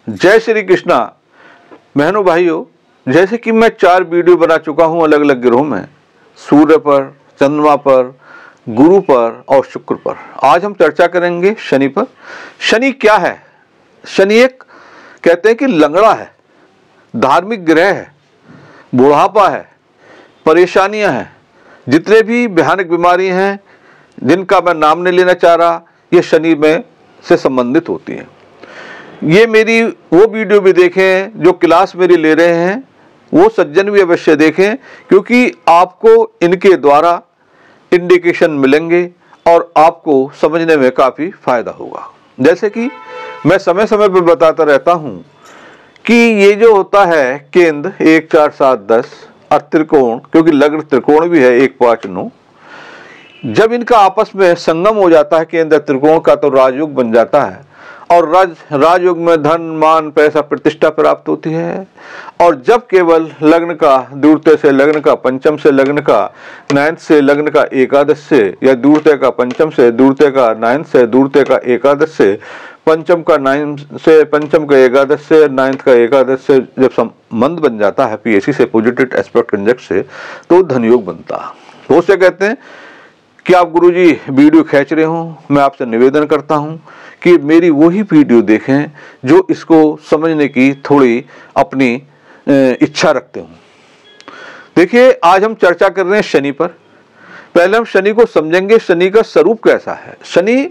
जय श्री कृष्णा। बहनों भाइयों, जैसे कि मैं 4 वीडियो बना चुका हूं अलग अलग ग्रहों में, सूर्य पर, चंद्रमा पर, गुरु पर और शुक्र पर। आज हम चर्चा करेंगे शनि पर। शनि क्या है? शनि एक कहते हैं कि लंगड़ा है, धार्मिक ग्रह है, बुढ़ापा है, परेशानियां हैं, जितने भी भयानक बीमारी हैं जिनका मैं नाम नहीं लेना चाह रहा, ये शनि में से संबंधित होती हैं। ये मेरी वो वीडियो भी देखें जो क्लास मेरी ले रहे हैं, वो सज्जन भी अवश्य देखें, क्योंकि आपको इनके द्वारा इंडिकेशन मिलेंगे और आपको समझने में काफ़ी फायदा होगा। जैसे कि मैं समय समय पर बताता रहता हूँ कि ये जो होता है केंद्र 1, 4, 7, 10 और त्रिकोण, क्योंकि लग्न त्रिकोण भी है 1, 5, 9, जब इनका आपस में संगम हो जाता है केंद्र त्रिकोण का, तो राजयोग बन जाता है। और राजयोग में धन, मान, पैसा, प्रतिष्ठा प्राप्त होती है। और जब केवल लग्न का दूरते से, लग्न का पंचम से, लग्न का 9th से, लग्न का एकादश से, या दूरते का पंचम से, दूरते का 9th से, दूरते का एकादश से, पंचम का 9 से, पंचम का एकादश से, 9th का एकादश से जब संबंध बन जाता है पीएसी से, पॉजिटिव एस्पेक्ट कंजक्ट से, तो धनयोग बनता है। तो उससे कहते हैं कि आप गुरुजी वीडियो खींच रहे हो, मैं आपसे निवेदन करता हूं कि मेरी वही वीडियो देखें जो इसको समझने की थोड़ी अपनी इच्छा रखते हो। देखिए, आज हम चर्चा कर रहे हैं शनि पर। पहले हम शनि को समझेंगे, शनि का स्वरूप कैसा है। शनि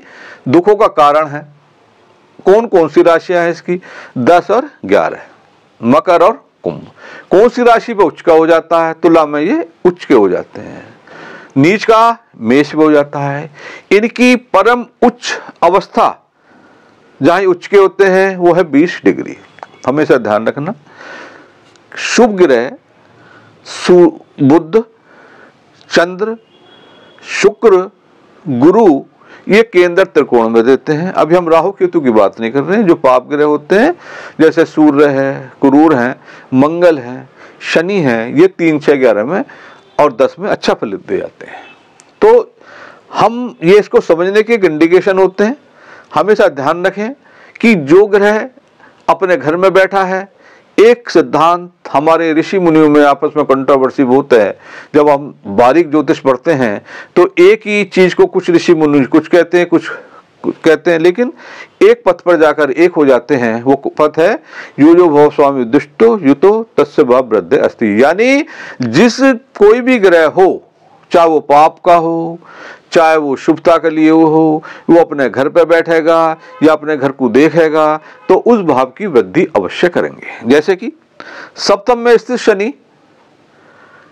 दुखों का कारण है। कौन कौन सी राशियां हैं इसकी? 10 और 11, मकर और कुंभ। कौन सी राशि पे उच्च का हो जाता है? तुला में ये उच्च के हो जाते हैं। नीच का मेष में हो जाता है। इनकी परम उच्च अवस्था जहां उच्च के होते हैं वो है 20 डिग्री। हमेशा ध्यान रखना, शुभ ग्रह बुध, चंद्र, शुक्र, गुरु ये केंद्र त्रिकोण में देते हैं। अभी हम राहु केतु की बात नहीं कर रहे हैं। जो पाप ग्रह होते हैं जैसे सूर्य है, क्रूर है, मंगल है, शनि है, ये 3, 6, 11 में और 10 में अच्छा फलित दे जाते हैं। तो हम ये इसको समझने के इंडिकेशन होते हैं। हमेशा ध्यान रखें कि जो ग्रह अपने घर में बैठा है, एक सिद्धांत हमारे ऋषि मुनियों में आपस में कंट्रोवर्सी बहुत है। जब हम बारीक ज्योतिष पढ़ते हैं तो एक ही चीज को कुछ ऋषि मुनि कुछ कहते हैं, कुछ कहते हैं, लेकिन एक पथ पर जाकर एक हो जाते हैं। वो पथ है यो जो भव स्वामी दुष्टो युतो तस्य भाव वृद्धि अस्ति। यानी जिस कोई भी ग्रह हो, चाहे वो पाप का हो, चाहे वो शुभता के लिए हो, वो अपने घर पे बैठेगा या अपने घर को देखेगा तो उस भाव की वृद्धि अवश्य करेंगे। जैसे कि सप्तम में स्थित शनि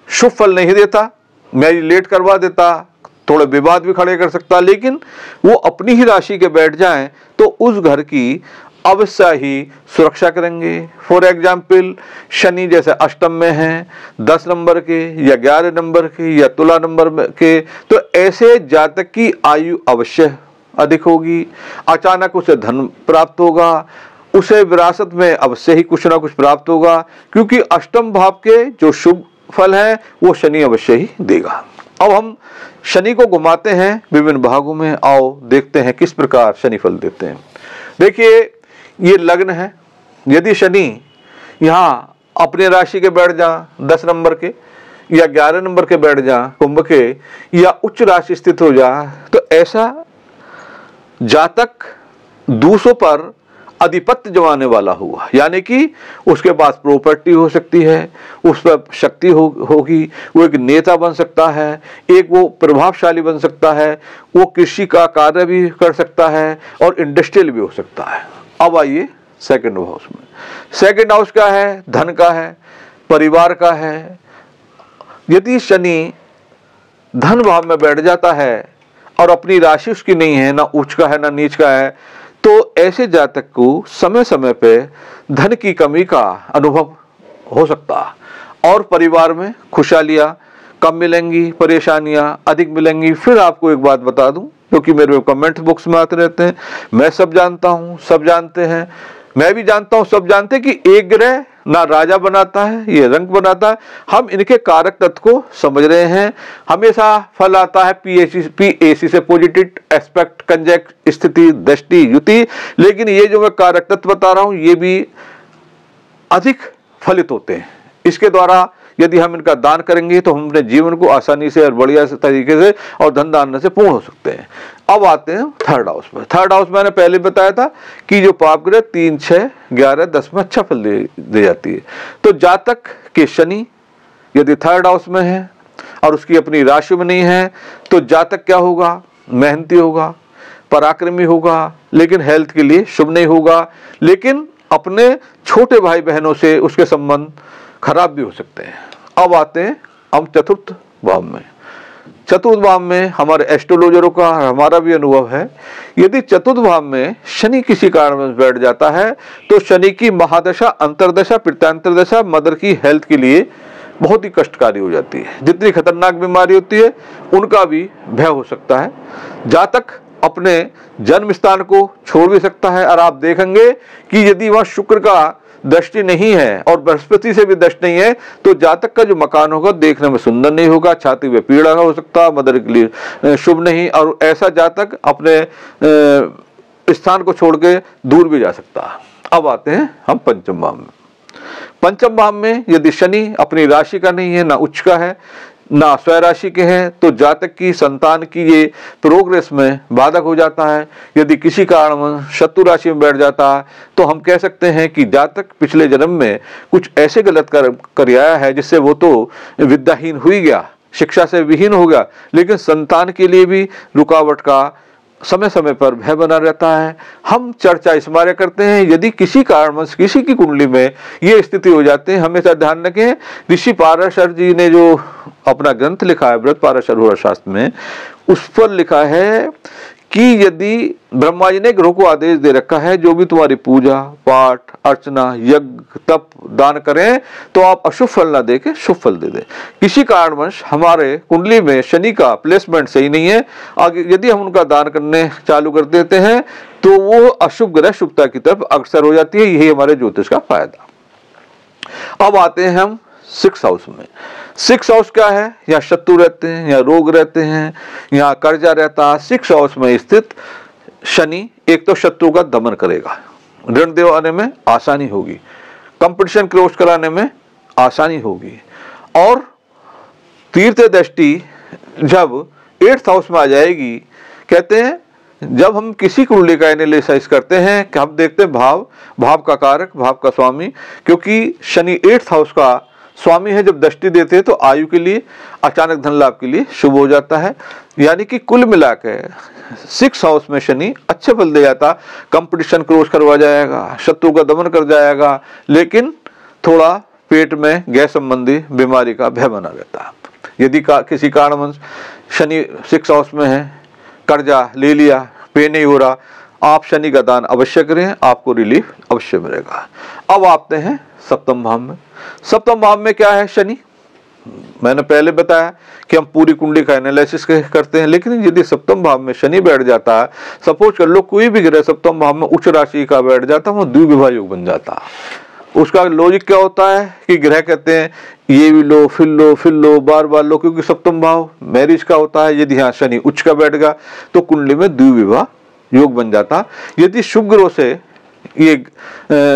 शुभ फल नहीं देता, मैरिज लेट करवा देता, थोड़े विवाद भी खड़े कर सकता, लेकिन वो अपनी ही राशि के बैठ जाएं तो उस घर की अवश्य ही सुरक्षा करेंगे। फॉर एग्जाम्पल, शनि जैसे अष्टम में हैं, 10 नंबर के या 11 नंबर के या तुला नंबर के, तो ऐसे जातक की आयु अवश्य अधिक होगी। अचानक उसे धन प्राप्त होगा, उसे विरासत में अवश्य ही कुछ ना कुछ प्राप्त होगा, क्योंकि अष्टम भाव के जो शुभ फल है वो शनि अवश्य ही देगा। अब हम शनि को घुमाते हैं विभिन्न भागों में। आओ देखते हैं किस प्रकार शनि फल देते हैं। देखिए, ये लग्न है। यदि शनि यहाँ अपने राशि के बैठ जा 10 नंबर के या 11 नंबर के बैठ जा कुंभ के, या उच्च राशि स्थित हो जा, तो ऐसा जातक दूसरों पर अधिपत्य जमाने वाला हुआ। यानी कि उसके पास प्रॉपर्टी हो सकती है, उस पर शक्ति होगी, वो एक नेता बन सकता है, एक वो प्रभावशाली बन सकता है, वो कृषि का कार्य भी कर सकता है और इंडस्ट्रियल भी हो सकता है। अब आइए सेकंड हाउस में। सेकंड हाउस का है, धन का है, परिवार का है। यदि शनि धन भाव में बैठ जाता है और अपनी राशि उसकी नहीं है, ना उच्च का है ना नीच का है, तो ऐसे जातक को समय समय पे धन की कमी का अनुभव हो सकता और परिवार में खुशहालियां कम मिलेंगी, परेशानियां अधिक मिलेंगी। फिर आपको एक बात बता दूं, क्योंकि मेरे कमेंट बॉक्स में आते रहते हैं, मैं सब जानता हूं, सब जानते हैं, मैं भी जानता हूं, सब जानते हैं कि एक ग्रह ना राजा बनाता है, ये रंक बनाता है। हम इनके कारक तत्व को समझ रहे हैं। हमेशा फल आता है PAC से, पॉजिटिव, एस्पेक्ट, कंजक्ट, स्थिति, दृष्टि, युति। लेकिन ये जो मैं कारक तत्व बता रहा हूं ये भी अधिक फलित होते हैं। इसके द्वारा यदि हम इनका दान करेंगे तो हम अपने जीवन को आसानी से और बढ़िया से तरीके से और धन धान्य से पूर्ण हो सकते हैं। अब आते हैं थर्ड हाउस पर। थर्ड हाउस मैंने पहले बताया था कि जो पाप ग्रह 3, 6, 11, 10 में अच्छा फल दे जाती है। तो जातक के शनि यदि थर्ड हाउस में है और उसकी अपनी राशि में नहीं है तो जातक क्या होगा? मेहनती होगा, पराक्रमी होगा, लेकिन हेल्थ के लिए शुभ नहीं होगा। लेकिन अपने छोटे भाई बहनों से उसके संबंध खराब भी हो सकते हैं। अब आते हैं हम चतुर्थ भाव में। चतुर्थ भाव में हमारे एस्ट्रोलॉजरों का, हमारा भी अनुभव है, यदि चतुर्थ भाव में शनि किसी कारण में बैठ जाता है तो शनि की महादशा, अंतरदशा, प्रत्यांतर दशा मदर की हेल्थ के लिए बहुत ही कष्टकारी हो जाती है। जितनी खतरनाक बीमारी होती है उनका भी भय हो सकता है। जातक अपने जन्म स्थान को छोड़ भी सकता है। और आप देखेंगे कि यदि वह शुक्र का दृष्टि नहीं है और बृहस्पति से भी दृष्टि नहीं है तो जातक का जो मकान होगा देखने में सुंदर नहीं होगा, छाती में पीड़ा हो सकता है, मदर के लिए शुभ नहीं। और ऐसा जातक अपने स्थान को छोड़ के दूर भी जा सकता है। अब आते हैं हम पंचम भाव में। पंचम भाव में यदि शनि अपनी राशि का नहीं है, ना उच्च का है, ना स्वय राशि के हैं, तो जातक की संतान की ये प्रोग्रेस में बाधक हो जाता है। यदि किसी कारण शत्रु राशि में बैठ जाता है तो हम कह सकते हैं कि जातक पिछले जन्म में कुछ ऐसे गलत कर आया है जिससे वो तो विद्याहीन हुई गया, शिक्षा से विहीन हो गया, लेकिन संतान के लिए भी रुकावट का समय समय पर भय बना रहता है। हम चर्चा इस बारे करते हैं यदि किसी कारणवश किसी की कुंडली में ये स्थिति हो जाती है, हमेशा ध्यान रखें ऋषि पाराशर जी ने जो अपना ग्रंथ लिखा है व्रत पाराशर शास्त्र में, उस पर लिखा है कि यदि ब्रह्मा जी ने ग्रह को आदेश दे रखा है जो भी तुम्हारी पूजा पाठ अर्चना यज्ञ तप दान करें तो आप अशुभ फल ना दे के शुभ फल दे दे। किसी कारणवश हमारे कुंडली में शनि का प्लेसमेंट सही नहीं है, आगे यदि हम उनका दान करने चालू कर देते हैं तो वो अशुभ ग्रह शुभता की तरफ अग्रसर हो जाती है। यही हमारे ज्योतिष का फायदा। अब आते हैं हम 6th हाउस में। 6th हाउस क्या है? या शत्रु रहते हैं, या रोग रहते हैं, या कर्जा रहता है। 6th हाउस में स्थित शनि एक तो शत्रु का दमन करेगा, ऋण दिलाने में आसानी होगी, कंपटीशन क्रॉस कराने में आसानी होगी। और तीर्थ दृष्टि जब 8th हाउस में आ जाएगी, कहते हैं जब हम किसी कुंडली का एनालिसिस करते हैं कि हम देखते हैं भाव का कारक, भाव का स्वामी, क्योंकि शनि 8th हाउस का स्वामी है। जब दृष्टि देते हैं तो आयु के लिए, अचानक धन लाभ के लिए शुभ हो जाता है। यानी कि कुल मिलाकर 6th हाउस में शनि अच्छे फल दे जाता, कंपटीशन क्रॉस करवा जाएगा, शत्रु का दमन कर जाएगा, लेकिन थोड़ा पेट में गैस संबंधी बीमारी का भय बना रहता है। यदि किसी कारणवश शनि 6th हाउस में है, कर्जा ले लिया, पे नहीं हो रहा, आप शनि का दान अवश्य करें, आपको रिलीफ अवश्य मिलेगा। अब आते हैं 7th भाव में। 7th भाव में क्या है? शनि। मैंने पहले बताया कि हम पूरी कुंडली का एनालिसिस करते हैं, लेकिन यदि 7th भाव में शनि बैठ जाता है, सपोज कर लो कोई भी ग्रह 7th भाव में उच्च राशि का बैठ जाता है, वो द्विविवाह योग बन जाता है। उसका लॉजिक क्या होता है कि ग्रह कहते हैं ये भी लो फिर लो फिर लो, बार बार लो, क्योंकि 7th भाव मैरिज का होता है। यदि यहाँ शनि उच्च का बैठ गया तो कुंडली में द्विविवाह योग बन जाता। यदि शुभ ग्रह से ये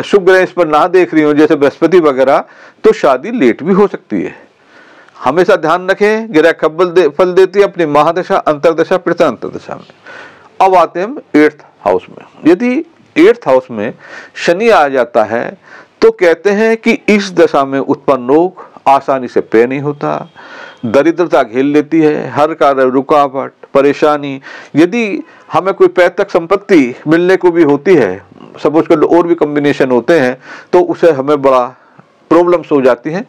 शुभ ग्रह इस पर ना देख रही हो जैसे बृहस्पति वगैरह, तो शादी लेट भी हो सकती है। हमेशा ध्यान रखें ग्रह कब फल देती है, अपनी महादशा, अंतरदशा, प्रत्यांतर दशा में। अब आते हैं हम 8th हाउस में। यदि 8th हाउस में शनि आ जाता है तो कहते हैं कि इस दशा में उत्पन्न रोग आसानी से पे नहीं होता, दरिद्रता घेर लेती है, हर कार्य रुकावट, परेशानी। यदि हमें कोई पैतृक संपत्ति मिलने को भी होती है, सपोज कर लो और भी कॉम्बिनेशन होते हैं, तो उसे हमें बड़ा प्रॉब्लम्स हो जाती हैं।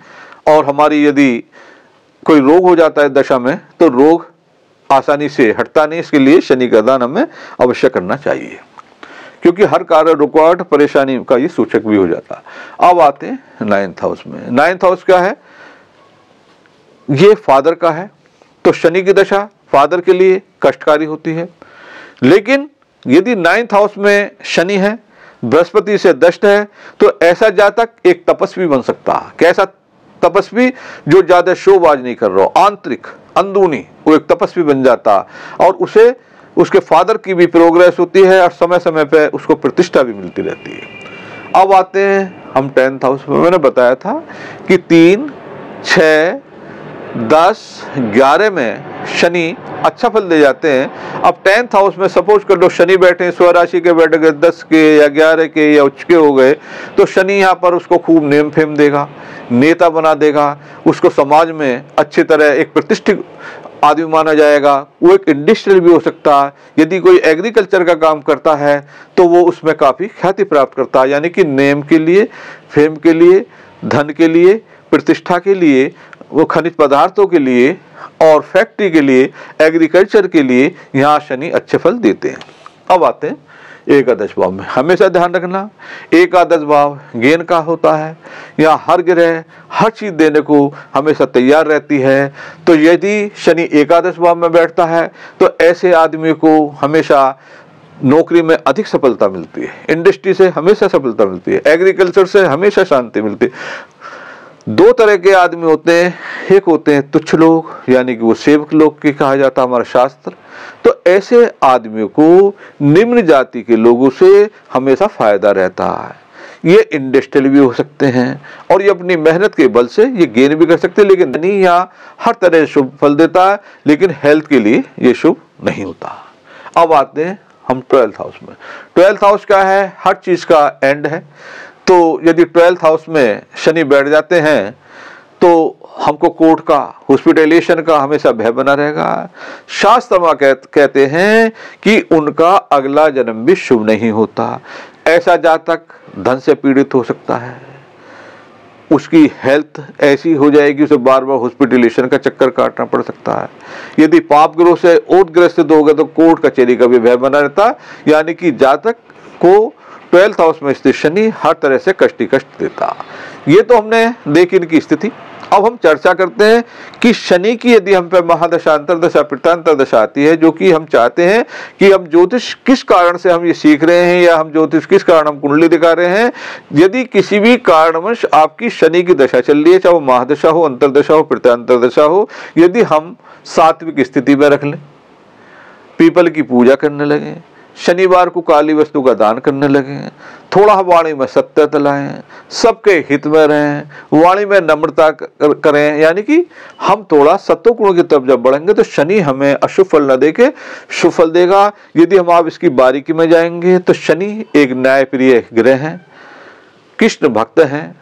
और हमारी यदि कोई रोग हो जाता है दशा में तो रोग आसानी से हटता नहीं। इसके लिए शनि का दान हमें अवश्य करना चाहिए, क्योंकि हर कार्य रुकावट परेशानी का ये सूचक भी हो जाता है। अब आते हैं 9th हाउस में। 9th हाउस क्या है? ये फादर का है, तो शनि की दशा फादर के लिए कष्टकारी होती है। लेकिन यदि 9th हाउस में शनि है, बृहस्पति से दष्ट है, तो ऐसा जातक एक तपस्वी बन सकता है। कैसा तपस्वी? जो ज्यादा शोबाज नहीं कर रहा, आंतरिक अंदरूनी वो एक तपस्वी बन जाता, और उसे उसके फादर की भी प्रोग्रेस होती है और समय समय पे उसको प्रतिष्ठा भी मिलती रहती है। अब आते हैं हम 10th हाउस में। मैंने बताया था कि 3, 6, 10, 11 में शनि अच्छा फल दे जाते हैं। अब 10th हाउस में सपोज कर लो शनि बैठे, स्वराशि के बैठ गए, 10 के या 11 के या उच्च के हो गए, तो शनि यहाँ पर उसको खूब नेम फेम देगा, नेता बना देगा, उसको समाज में अच्छी तरह एक प्रतिष्ठित आदमी माना जाएगा। वो एक इंडस्ट्रियल भी हो सकता है। यदि कोई एग्रीकल्चर का काम करता है तो वो उसमें काफ़ी ख्याति प्राप्त करता है, यानी कि नेम के लिए, फेम के लिए, धन के लिए, प्रतिष्ठा के लिए, वो खनिज पदार्थों के लिए और फैक्ट्री के लिए, एग्रीकल्चर के लिए यहाँ शनि अच्छे फल देते हैं। अब आते हैं एकादश भाव में। हमेशा ध्यान रखना, एकादश भाव ज्ञान का होता है। यहाँ हर ग्रह हर चीज देने को हमेशा तैयार रहती है। तो यदि शनि एकादश भाव में बैठता है तो ऐसे आदमी को हमेशा नौकरी में अधिक सफलता मिलती है, इंडस्ट्री से हमेशा सफलता मिलती है, एग्रीकल्चर से हमेशा शांति मिलती है। 2 तरह के आदमी होते हैं, एक होते हैं तुच्छ लोग, यानी कि वो सेवक लोग के कहा जाता है हमारा शास्त्र। तो ऐसे आदमियों को निम्न जाति के लोगों से हमेशा फायदा रहता है। ये इंडस्ट्रियल भी हो सकते हैं और ये अपनी मेहनत के बल से ये गेन भी कर सकते हैं, लेकिन नहीं यहाँ हर तरह शुभ फल देता है, लेकिन हेल्थ के लिए ये शुभ नहीं होता। अब आते हैं हम 12th हाउस में। 12th हाउस क्या है? हर चीज का एंड है। तो यदि 12th हाउस में शनि बैठ जाते हैं तो हमको कोर्ट का, हॉस्पिटलाइजेशन का हमेशा भय बना रहेगा। शास्त्र में कहते हैं कि उनका अगला जन्म भी शुभ नहीं होता। ऐसा जातक धन से पीड़ित हो सकता है, उसकी हेल्थ ऐसी हो जाएगी उसे बार बार हॉस्पिटलाइजेशन का चक्कर काटना पड़ सकता है। यदि पाप ग्रह से ओतग्रस्त हो गए तो कोर्ट कचहरी का भी भय बना रहता है। यानी कि जातक को 12th हाउस में स्थित शनि हर तरह से कष्ट देता। ये तो हमने देखी इनकी स्थिति। अब हम चर्चा करते हैं कि शनि की यदि हम पे महादशा, अंतरदशा, पित्रांतर दशा आती है, जो कि हम चाहते हैं कि हम ज्योतिष किस कारण से हम ये सीख रहे हैं या हम ज्योतिष किस कारण हम कुंडली दिखा रहे हैं। यदि किसी भी कारणवश आपकी शनि की दशा चल रही है, चाहे वो महादशा हो, अंतरदशा हो, पित्रांतर दशा हो, यदि हम सात्विक स्थिति में रख लें, पीपल की पूजा करने लगे, शनिवार को काली वस्तु का दान करने लगे, थोड़ा वाणी में सत्यता लाएं, सबके हित में रहें, वाणी में नम्रता करें, यानी कि हम थोड़ा सत्वगुण की तरफ जब बढ़ेंगे तो शनि हमें अशुभ फल न देके शुभ फल देगा। यदि हम आप इसकी बारीकी में जाएंगे तो शनि एक न्यायप्रिय ग्रह है, कृष्ण भक्त हैं,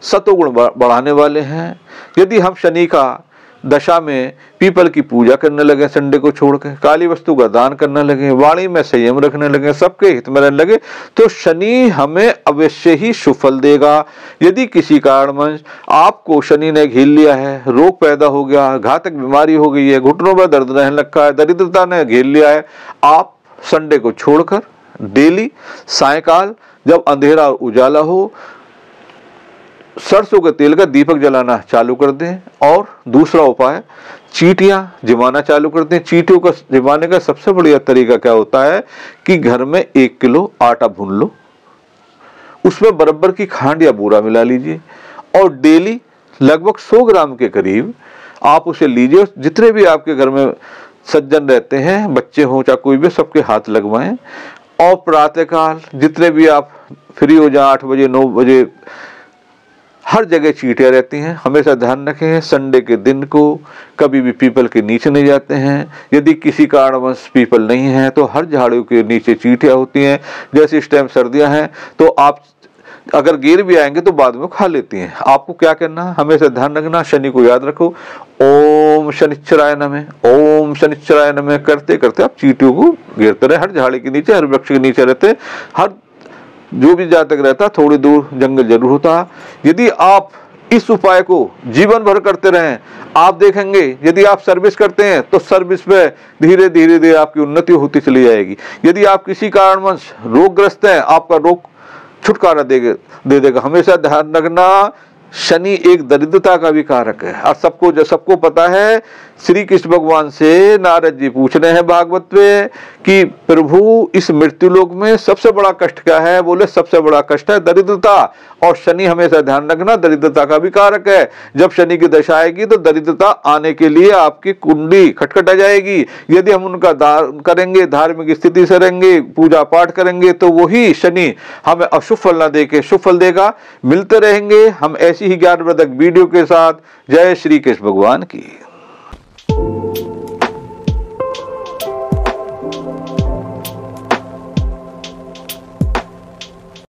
सत्वगुण बढ़ाने वाले हैं। यदि हम शनि का दशा में पीपल की पूजा करने लगे, संडे को छोड़ के काली वस्तु का दान करने लगे, वाणी में संयम रखने लगे, सबके हित में रहने लगे, तो शनि हमें अवश्य ही शुभ फल देगा। यदि किसी कारणवश आपको शनि ने घेर लिया है, रोग पैदा हो गया, घातक बीमारी हो गई है, घुटनों में दर्द रहने लगा है, दरिद्रता ने घेर लिया है, आप संडे को छोड़कर डेली सायकाल जब अंधेरा और उजाला हो सरसों के तेल का दीपक जलाना चालू कर दें। और दूसरा उपाय, चींटियां जमाना चालू कर दें। चींटियों का जमाने का सबसे बढ़िया तरीका क्या होता है कि घर में 1 किलो आटा भून लो, उसमें बराबर की खांड या बूरा मिला लीजिए और डेली लगभग 100 ग्राम के करीब आप उसे लीजिए। जितने भी आपके घर में सज्जन रहते हैं, बच्चे हों चाहे कोई भी, सबके हाथ लगवाएं और प्रातःकाल जितने भी आप फ्री हो जाए 8 बजे 9 बजे, हर जगह चींटियां रहती हैं। हमेशा ध्यान रखें संडे के दिन को कभी भी पीपल के नीचे नहीं जाते हैं। यदि किसी कारणवश पीपल नहीं है तो हर झाड़ियों के नीचे चींटियां होती हैं। जैसे इस टाइम सर्दियां हैं तो आप अगर गिर भी आएंगे तो बाद में खा लेती हैं। आपको क्या करना है, हमेशा ध्यान रखना, शनि को याद रखो, ओम शनिश्चराय नमः, ओम शनिश्चराय नमः करते करते आप चींटियों को घेरते रहे। हर झाड़ी के नीचे, हर वृक्ष के नीचे रहते, हर जो भी जातक रहता थोड़ी दूर जंगल जरूर होता। यदि आप इस उपाय को जीवन भर करते रहें, आप देखेंगे यदि आप सर्विस करते हैं तो सर्विस में धीरे धीरे आपकी उन्नति होती चली जाएगी। यदि आप किसी कारणवश रोगग्रस्त हैं, आपका रोग छुटकारा दे देगा। हमेशा ध्यान रखना, शनि एक दरिद्रता का भी कारक है। और सबको पता है, श्री कृष्ण भगवान से नारद जी पूछ रहे हैं भागवत में कि प्रभु इस मृत्यु लोक में सबसे बड़ा कष्ट क्या है? बोले सबसे बड़ा कष्ट है दरिद्रता। और शनि, हमेशा ध्यान रखना, दरिद्रता का भी कारक है। जब शनि की दशा आएगी तो दरिद्रता आने के लिए आपकी कुंडली खटखटा जाएगी। यदि हम उनका दान करेंगे, धार्मिक स्थिति से रहेंगे, पूजा पाठ करेंगे, तो वही शनि हमें अशुभ फल न देके शुभ फल देगा। मिलते रहेंगे हम ऐसी ही ज्ञानवर्धक वीडियो के साथ। जय श्री कृष्ण भगवान की।